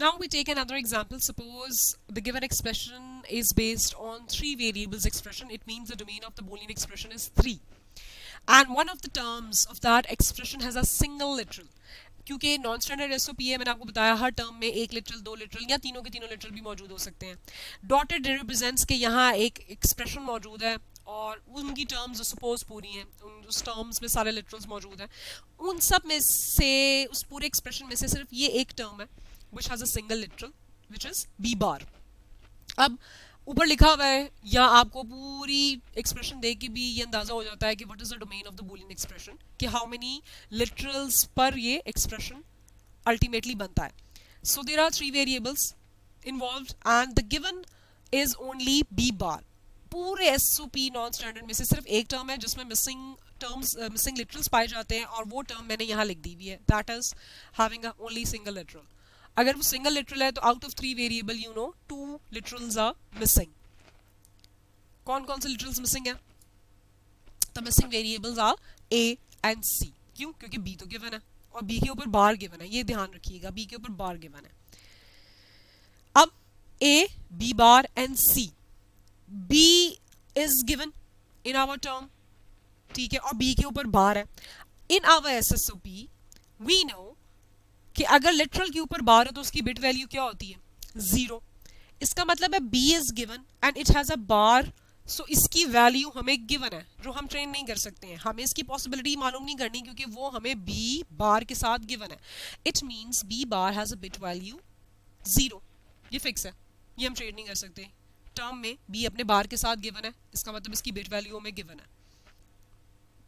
Now we take another example. Suppose the given expression is based on three variables expression. It means the domain of the Boolean expression is 3. And one of the terms of that expression has a single literal. क्योंकि non standard SOP है, मैंने आपको बताया हर term में एक literal, दो literal या तीनों के तीनों लिटरल भी मौजूद हो सकते हैं. डॉटेड रिप्रेजेंट्स के यहाँ एक एक्सप्रेशन मौजूद है और उनकी टर्म्स सपोज पूरी हैं, उस टर्म्स में सारे लिटरल्स मौजूद हैं. उन सब में से उस पूरे एक्सप्रेशन में से सिर्फ ये एक टर्म है which has a single literal which is b bar. अब ऊपर लिखा हुआ है या आपको पूरी एक्सप्रेशन देख के भी ये अंदाजा हो जाता है कि what is the domain of the boolean expression, कि हाउ मेनी लिटरल्स पर ये एक्सप्रेशन अल्टीमेटली बनता है. So there are 3 variables involved and the given is only b bar. पूरे एसओपी नॉन स्टैंडर्ड में से सिर्फ एक टर्म है जिसमें मिसिंग लिटरल्स पाए जाते हैं और वो टर्म मैंने यहाँ लिख दी हुई है, that is having only single literal. अगर वो सिंगल लिटरल है तो out of 3 variable you know 2 literals are missing. कौन कौन से लिटरल्स मिसिंग है? The missing variables are a and c. क्यों? क्योंकि b तो गिवन है और b के ऊपर बार गिवन है, ये ध्यान रखिएगा, b के ऊपर बार गिवन है. अब a, b bar and c. b is given in our term, ठीक है, और b के ऊपर बार है. In our SSOP we know कि अगर लिटरल के ऊपर बार है तो उसकी बिट वैल्यू क्या होती है? 0. इसका मतलब है b is given and it has a bar, so इसकी वैल्यू हमें गिवन है जो हम ट्रेन नहीं कर सकते हैं. हमें इसकी पॉसिबिलिटी मालूम नहीं करनी क्योंकि वो हमें b बार के साथ गिवन है. It means b bar has a bit value 0. ये फिक्स है, ये हम ट्रेड नहीं कर सकते. टर्म में b अपने बार के साथ गिवन है, इसका मतलब इसकी बिट वैल्यू हमें गिवन है.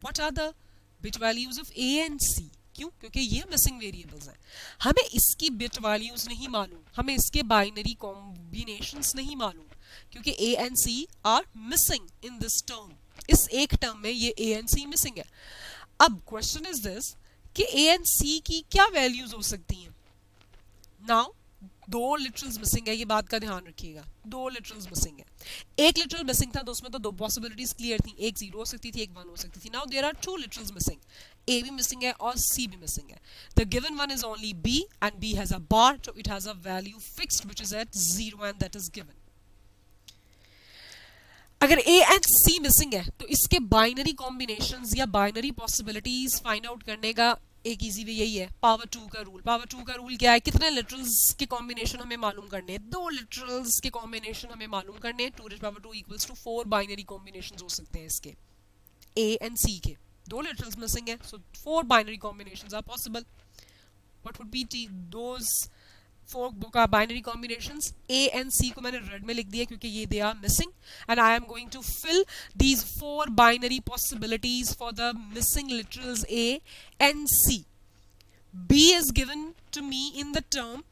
What are the bit values of a and c? क्यों? क्योंकि ये मिसिंग वेरिएबल्स हैं. हमें इसकी बिट वैल्यूज नहीं मालूम, हमें इसके बाइनरी कॉम्बिनेशंस नहीं मालूम क्योंकि a and c are missing in this term. इस एक टर्म में ये a एंड c मिसिंग है. अब क्वेश्चन इज दिस कि a एंड c की क्या वैल्यूज हो सकती हैं? नाउ 2 लिटरल्स मिसिंग है, ये बात का ध्यान रखिएगा. 2 लिटरल्स मिसिंग है. एक लिटरल मिसिंग था तो उसमें तो 2 पॉसिबिलिटीज क्लियर थी, एक 0 हो सकती थी, एक 1 हो सकती थी. Now there are 2 literals missing, a भी मिसिंग है और c भी मिसिंग है. The given one is only b and b has a bar, so it has a value fixed which is at 0 and that is given. अगर a and c missing है तो इसके binary combinations या binary possibilities find out करने का एक easy way यही है, पावर 2 का रूल. पावर 2 का रूल क्या है? कितने लिटरल्स के कॉम्बिनेशन हमें मालूम करने हैं? 2 लिटरल्स के कॉम्बिनेशन हमें मालूम करने हैं. 2 power 2 equals to 4 binary combinations हो सकते हैं इसके a एंड c के. 2 लिटरल्स मिसिंग है, so 4 binary combinations are possible. What would be those 4 binary combinations? a and c को मैंने रेड में लिख दिया क्योंकि ये they are missing and I am going to fill these 4 binary possibilities for the missing literals a and c. b is given to me in the term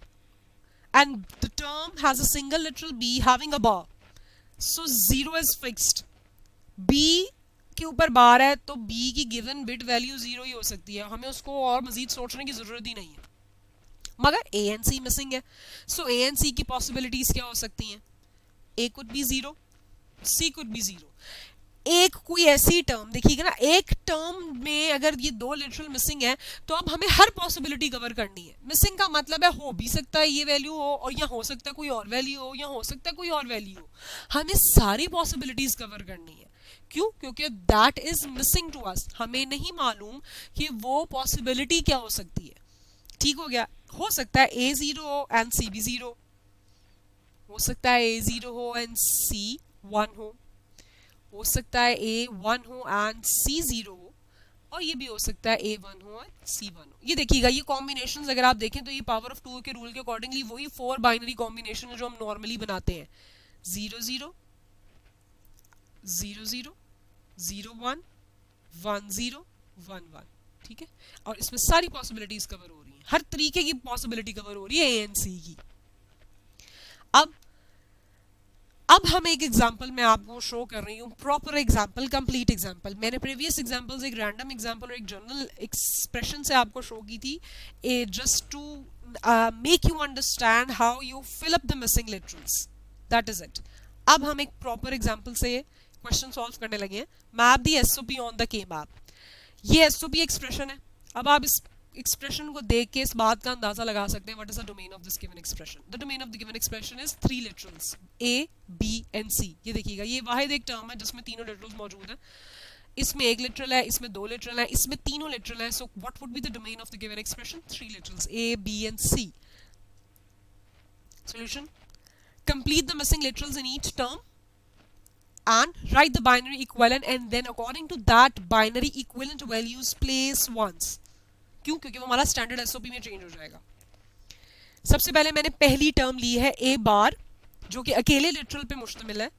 and the term has a single literal b having a bar, so 0 is fixed. b के ऊपर bar है तो b की given bit value 0 ही हो सकती है, हमें उसको और मजीद सोचने की जरूरत ही नहीं है. मगर a एंड c मिसिंग है, सो a एंड c की पॉसिबिलिटीज क्या हो सकती हैं? a could be 0, c could be 0. एक कोई ऐसी टर्म देखिएगा ना, एक टर्म में अगर ये 2 लिटरल मिसिंग है तो अब हमें हर पॉसिबिलिटी कवर करनी है. मिसिंग का मतलब है हो भी सकता है ये वैल्यू हो और या हो सकता है कोई और वैल्यू हो या हो सकता है कोई और वैल्यू हो. हमें सारी पॉसिबिलिटीज कवर करनी है. क्यों? क्योंकि that is missing to us. हमें नहीं मालूम कि वो पॉसिबिलिटी क्या हो सकती है. ठीक हो गया? हो सकता है a 0 हो एंड c भी 0, हो सकता है a 0 हो एंड c 1 हो सकता है a 1 हो एंड c 0 हो, और ये भी हो सकता है a 1 हो और c 1 हो. ये देखिएगा, ये कॉम्बिनेशंस अगर आप देखें तो ये पावर ऑफ 2 के रूल के अकॉर्डिंगली वही 4 बाइनरी कॉम्बिनेशन है जो हम नॉर्मली बनाते हैं. 0 0 0 0 0 1 1 0 1 1. ठीक है, और इसमें सारी पॉसिबिलिटीज कवर हो रही हैं, हर तरीके की पॉसिबिलिटी कवर हो रही है a एंड c की. अब हम एक एग्जांपल मैं आपको शो कर रही हूँ, प्रॉपर एग्जांपल, कंप्लीट एग्जांपल. मैंने प्रीवियस एग्जांपल्स एक रैंडम एग्जांपल और एक जनरल एक्सप्रेशन से आपको शो की थी, just to make you understand how you fill up the missing literals. That is it. अब हम एक प्रॉपर एग्जांपल से क्वेश्चन सॉल्व करने लगे हैं. Map the SOP on the K map. ये एसओपी एक्सप्रेशन है. अब आप इस एक्सप्रेशन को देख के इस बात का अंदाजा लगा सकते हैं what is the domain of this given expression. The domain of the given expression is three literals A, B and C. ये देखिएगा, ये वाहिद एक टर्म है जिसमें तीनों लिटरल्स मौजूद हैं. इसमें एक लिटरल है, इसमें दो लिटरल है, इसमें तीनों लिटरल है. So what would be the domain of the given expression? Three literals A, B and C. Solution: complete the missing literals in each term and write the binary equivalent, and then according to that binary equivalent values place ones. क्यों? क्योंकि वो हमारा standard SOP में change हो जाएगा. सबसे पहले मैंने पहली टर्म ली है ए बार, जो कि अकेले लिटरल पे मुश्तमिल है.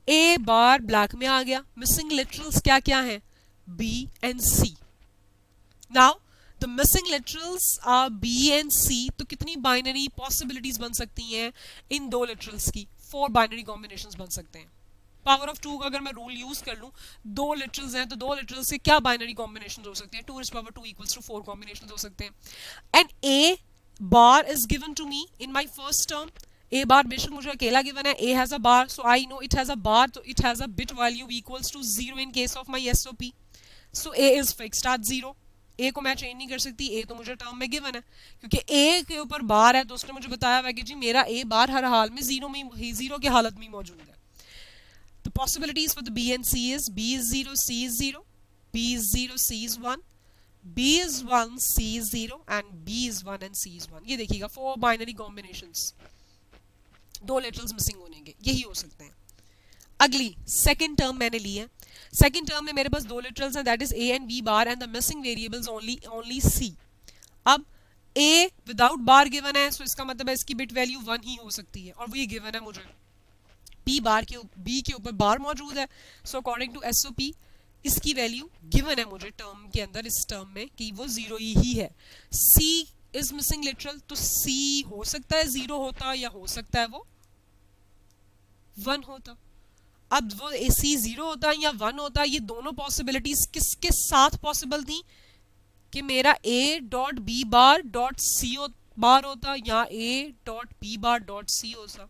ए बार ब्लैक में आ गया. मिसिंग लिटरल्स क्या क्या हैं? B and C. Now the missing literals are B and C. तो कितनी बाइनरी पॉसिबिलिटीज बन सकती हैं इन दो लिटरल्स की? 4 बाइनरी कॉम्बिनेशंस बन सकते हैं. पावर ऑफ 2 का अगर मैं रूल यूज कर लूं, दो लिटरल्स हैं तो दो लिटरल्स से क्या बाइनरी कॉम्बिनेशंस हो सकते हैं? 2 raised power 2 equals to 4 combinations हो सकते हैं. And A bar is given to me in my first term. A bar बेशक मुझे अकेला गिवन है, A has a bar, so I know it has a bar, तो it has a bit value equals to 0 in case of my SOP. So A is fixed at 0. A को मैं change नहीं कर सकती, ए तो मुझे term में given है. क्योंकि ए के ऊपर बार है तो उसने मुझे बताया हुआ कि जी मेरा ए बार हर हाल में 0 की हालत में मौजूद है. The possibilities for the B and C is B is 0, C is 0, B is 0, C is 1, B is 1, C is 0 and B is 1 and C is 1. ये देखिएगा 4 binary combinations. दो literals missing होने के, यही हो सकते हैं. अगली second term मैंने ली है. Second term में मेरे पास दो literals हैं, that is A and B bar, and the missing variables only C. अब A without bar given है, so इसका मतलब है इसकी bit value 1 ही हो सकती है और वो ये given है मुझे. P बार के B के ऊपर बार मौजूद है, सो अकॉर्डिंग टू SOP इसकी वैल्यू गिवन है मुझे टर्म के अंदर, इस टर्म में कि वो 0 ही है. C इज मिसिंग लिटरल, तो C हो सकता है 0 होता या हो सकता है वो 1 होता. अब वो C 0 होता या 1 होता, ये दोनों पॉसिबिलिटीज किसके साथ पॉसिबल थी? कि मेरा A dot B bar dot C bar होता या A dot B bar dot C होता.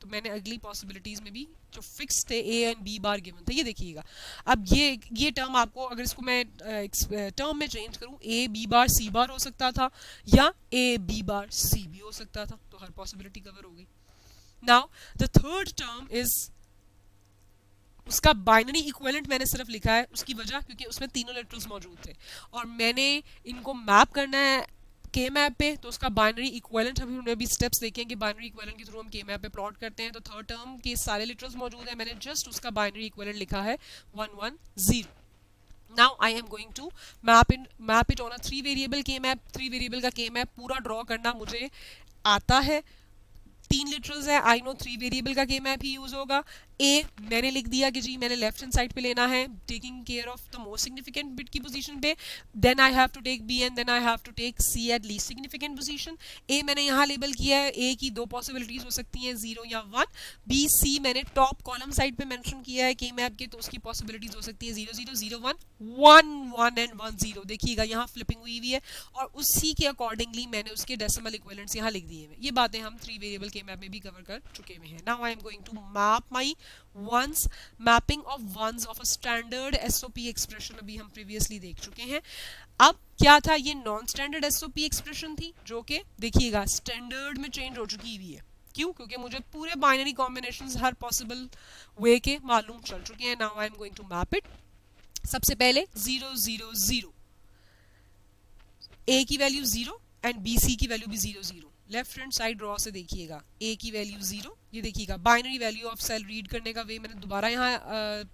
तो मैंने अगली पॉसिबिलिटीज में भी जो फिक्स थे A and B bar given था, ये देखिएगा. अब ये टर्म आपको, अगर इसको मैं टर्म में चेंज करूं, ए बी बार सी बार हो सकता था या ए बी बार सी भी हो सकता था. तो हर पॉसिबिलिटी कवर हो गई. Now the third term is, उसका बाइनरी इक्विवेलेंट मैंने सिर्फ लिखा है. उसकी वजह क्योंकि उसमें तीनों लिटरल्स मौजूद थे और मैंने इनको मैप करना है के मैप पे, तो उसका बाइनरी इक्विवेलेंट हमने भी स्टेप्स देखे हैं कि बाइनरी इक्विवेलेंट के थ्रू हम के मैप पे प्लॉट करते हैं. तो थर्ड टर्म के सारे लिटरल्स मौजूद हैं, मैंने जस्ट उसका बाइनरी इक्विवेलेंट लिखा है 110. Now I am going to map it on a 3 variable K map. 3 variable का के मैप पूरा ड्रॉ करना मुझे आता है. 3 लिटरल्स है, आई नो 3 वेरिएबल का के मैप ही यूज होगा. ए मैंने लिख दिया कि जी मैंने लेफ्ट हैंड साइड पे लेना है, taking care of the most significant bit की पोजीशन पे. Then I have to take B and then I have to take C at least significant position. A मैंने यहाँ लेबल किया है, ए की दो पॉसिबिलिटीज हो सकती हैं 0 या 1. बी सी मैंने टॉप कॉलम साइड पे मेंशन किया है के मैप के, तो उसकी पॉसिबिलिटीज हो सकती है 0 0 0 1 1 1 एंड 1 0. देखिएगा यहाँ फ्लिपिंग हुई हुई है और उसी के अकॉर्डिंगली मैंने उसके डेसिमल इक्विवेलेंट्स यहाँ लिख दिए हैं. ये बातें हम 3 वेरिएबल के मैप में भी कवर कर चुके हुए हैं. Now I am going to map my ones, mapping of ones of a standard SOP expression अभी हम previously देख चुके हैं. अब क्या था, ये नॉन स्टैंडर्ड SOP एक्सप्रेशन थी जो कि देखिएगा स्टैंडर्ड में चेंज हो चुकी हुई है. क्यों? क्योंकि मुझे पूरे बाइनरी कॉम्बिनेशंस हर पॉसिबल वे के मालूम चल चुके हैं. Now I am going to map it. सबसे पहले 0 0 0, ए की वैल्यू 0 एंड बी सी की वैल्यू भी 0 0. लेफ्ट हैंड साइड ड्रॉ से देखिएगा, ए की वैल्यू 0, ये देखिएगा binary value of cell read करने का वे मैंने दोबारा यहाँ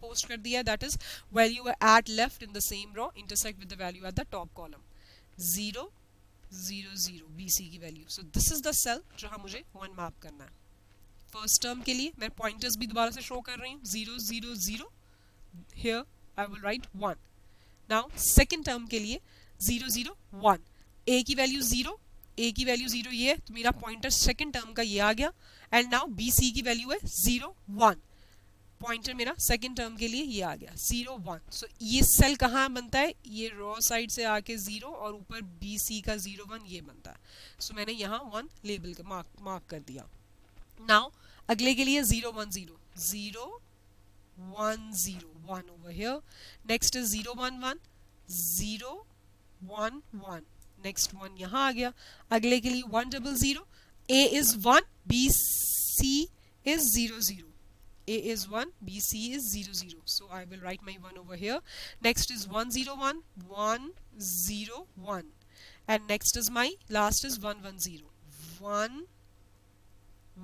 पोस्ट कर दिया है. That is value at left in the same row intersect with the value at the top column. 0 0 0 B C की वैल्यू. So this is the cell जहाँ मुझे 1 मैप करना है. फर्स्ट टर्म के लिए मैं पॉइंटर्स भी दोबारा से शो कर रही हूँ. 0 0 0, here I will write 1. Now second term के लिए 0 0 1, ए की वैल्यू 0, ए की वैल्यू 0 ये है, तो मेरा पॉइंटर सेकंड टर्म का ये आ गया. एंड नाउ बी सी की वैल्यू है 0 1, पॉइंटर मेरा सेकंड टर्म के लिए ये आ गया 0 1. सो ये सेल कहाँ बनता है? ये रॉ साइड से आके 0 और ऊपर बी सी का 0 1 ये बनता है. सो मैंने यहाँ 1 लेबल मार्क कर दिया. नाउ अगले के लिए 0 1 0 0 1 0 1 over here. Next is 0 1 1 0 1 1. Next 1 यहाँ आ गया, अगले के लिए 1 0 0, A is 1, B C is 0 0. A is 1, B C is 0 0. So I will write my 1 over here. Next is 1 0 1, 1 0 1, and next is my last is 1 1 0, 1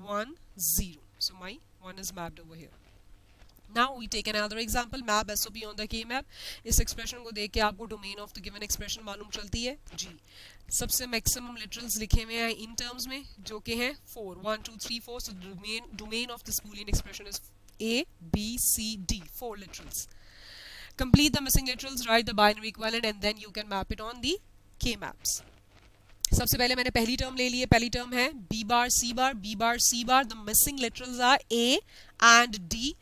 1 0. So my 1 is mapped over here. Now we take another example, map SOP on the K map. इस expression को देख के आपको domain of the given expression मालूम चलती है जी. सबसे maximum literals लिखे हुए हैं in terms में, जो कि हैं 4, 1 2 3 4. So the domain of this Boolean expression is A, B, C, D, 4 literals. Complete the missing literals, write the binary equivalent, and then you can map it on the K maps. सबसे पहले मैंने पहली term ले ली है, पहली term है B bar C bar, B bar C bar. The missing literals are A and D.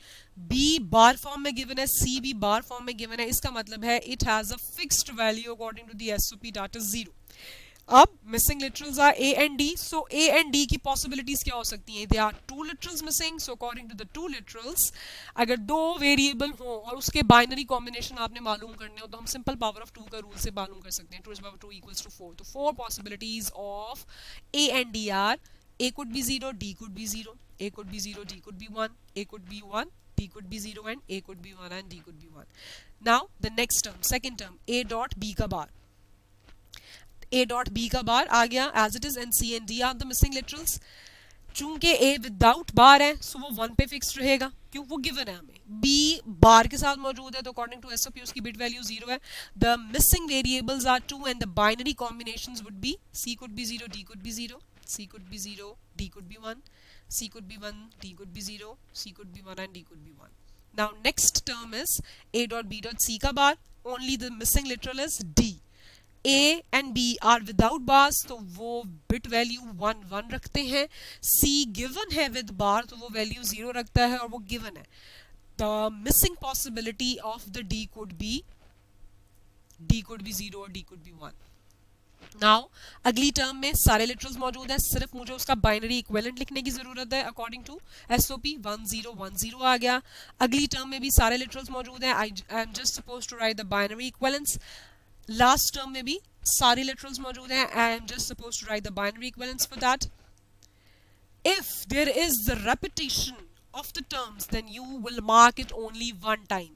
B bar form में given है, C भी बार फॉर्म में गिवन है. इसका मतलब है it has a fixed value according to the SOP that is 0. अब missing literals are A and D. So A and D की पॉसिबिलिटीज क्या हो सकती हैं? They are 2 literals missing. So according to the 2 literals, अगर 2 variable हो और उसके बाइनरी कॉम्बिनेशन आपने मालूम करने हो तो हम सिंपल पावर ऑफ 2 का रूल से मालूम कर सकते हैं. 2 पावर 2 इक्वल्स टू 4. तो 4 possibilities of A and D are A could be 0, D could be 0, A could be 0, D could be 1, A could be 1, D could be 0, and A could be 1 and D could be 1. Now the next term, second term, A dot B का बार. A dot B का बार आ गया as it is, and C and D are the missing literals. चूंकि A without बार है, सो वो 1 पे fix रहेगा, क्यों? वो गिवन है हमें. B बार के साथ मौजूद है, तो अकॉर्डिंग टू SOP उसकी बिट वैल्यू 0 है. The missing variables are 2 and the binary combinations would be C could be 0, D could be 0, C could be 0, D could be 1, C could be 1, D could be 0, C could be 1, and D could be 1. Now next term is A dot B dot C का बार. Only the missing literal is D. A and B are without bars, तो वो bit value 1 1 रखते हैं. C given है with bar, तो वो value 0 रखता है और वो given है. The missing possibility of the D could be 0 और D could be 1. नाउ अगली टर्म में सारे लिटरल्स मौजूद हैं, सिर्फ मुझे उसका बाइनरी इक्विवेलेंट लिखने की जरूरत है अकॉर्डिंग टू SOP. 1 0 1 0 आ गया. अगली टर्म में भी सारे लिटरल्स मौजूद हैं. I am just suppose to write the binary equivalents. Last term में भी सारे लिटरल्स मौजूद हैं. I am just suppose to write the binary equivalents for that. If there is the repetition of the terms, then you will mark it only one time.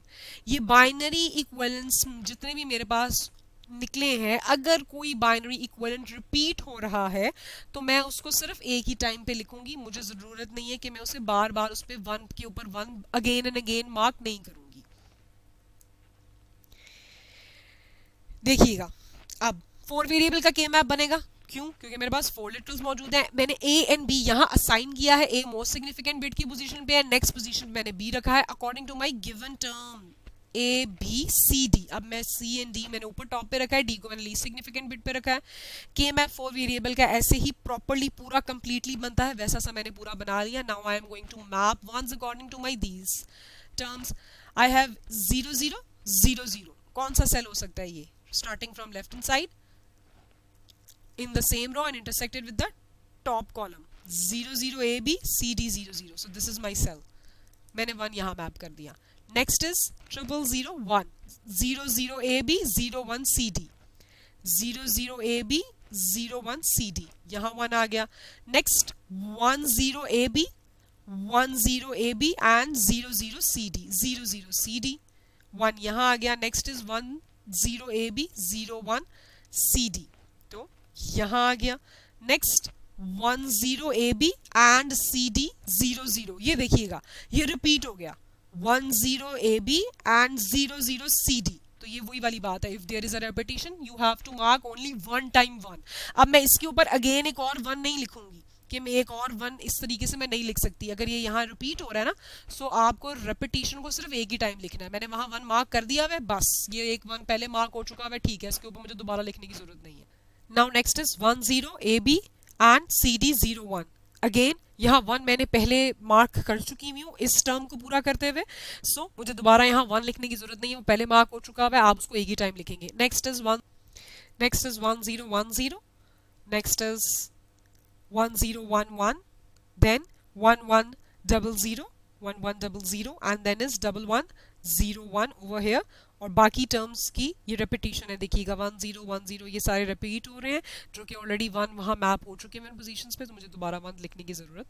ये binary equivalents जितने भी मेरे पास निकले हैं, अगर कोई बाइनरी इक्विवेलेंट रिपीट हो रहा है तो मैं उसको सिर्फ एक ही टाइम पे लिखूंगी. मुझे जरूरत नहीं है कि मैं उसे बार बार उस पे 1 के ऊपर 1 अगेन एंड अगेन मार्क नहीं करूंगी. देखिएगा अब 4 वेरिएबल का के मैप बनेगा. क्यों? क्योंकि मेरे पास 4 लिटरल्स मौजूद हैं. मैंने A एंड B यहाँ असाइन किया है. A मोस्ट सिग्निफिकेंट बिट की पोजीशन पे है, नेक्स्ट पोजीशन मैंने B रखा है according to my given term A B C D. अब मैं C एंड D मैंने ऊपर टॉप पे रखा है, D को मैंने लीस्ट सिग्निफिकेंट बिट पे रखा है. के मैप 4 वेरिएबल का ऐसे ही प्रॉपर्ली पूरा कंप्लीटली बनता है, वैसा सा मैंने पूरा बना लिया. Now I am going to map ones according to my these terms. I have 0 0 0 0. कौन सा सेल हो सकता है ये? Starting from left hand side in the same row and intersected with the top column. 0 0 AB CD 0 0. So this is my cell. मैंने 1 यहाँ map कर दिया. Next is 0 0 1. 0 0 AB 0 1 CD. 0 0 AB 0 1 CD. यहाँ 1 आ गया. Next 1 0 AB 1 0 AB and 0 0 CD. 0 0 CD. 1 यहाँ आ गया. Next is 1 0 AB 0 1 CD. तो यहाँ आ गया. Next 1 0 AB and CD 0 0. ये देखिएगा ये रिपीट हो गया. 1 0 AB एंड 0 0 CD. तो ये वही वाली बात है. If there is a repetition you have to mark only 1 time 1. अब मैं इसके ऊपर अगेन एक और 1 नहीं लिखूंगी कि मैं एक और 1 इस तरीके से मैं नहीं लिख सकती. अगर ये यहाँ रिपीट हो रहा है ना, सो आपको रेपिटेशन को सिर्फ एक ही टाइम लिखना है. मैंने वहाँ 1 मार्क कर दिया है, बस ये एक 1 पहले मार्क हो चुका है, ठीक है. इसके ऊपर मुझे दोबारा लिखने की जरूरत नहीं है. Now next is 1 0 AB and CD 0 1. Again यहाँ 1 मैंने पहले मार्क कर चुकी हूँ इस टर्म को पूरा करते हुए, सो मुझे दोबारा यहाँ 1 लिखने की जरूरत नहीं है, वो पहले मार्क हो चुका है. आप उसको एक ही टाइम लिखेंगे. Next is 1 0 1 0. Next is 1 0 1 1. Then 1 1 0 0 1 1 0 0, and then is 1 1 0 1 over here. और बाकी टर्म्स की ये रेपिटेशन है, देखिएगा 1010 ये सारे रिपीट हो रहे हैं जो कि ऑलरेडी 1 वहाँ मैप हो चुके हैं इन पोजीशंस पे, तो मुझे दोबारा 1 लिखने की ज़रूरत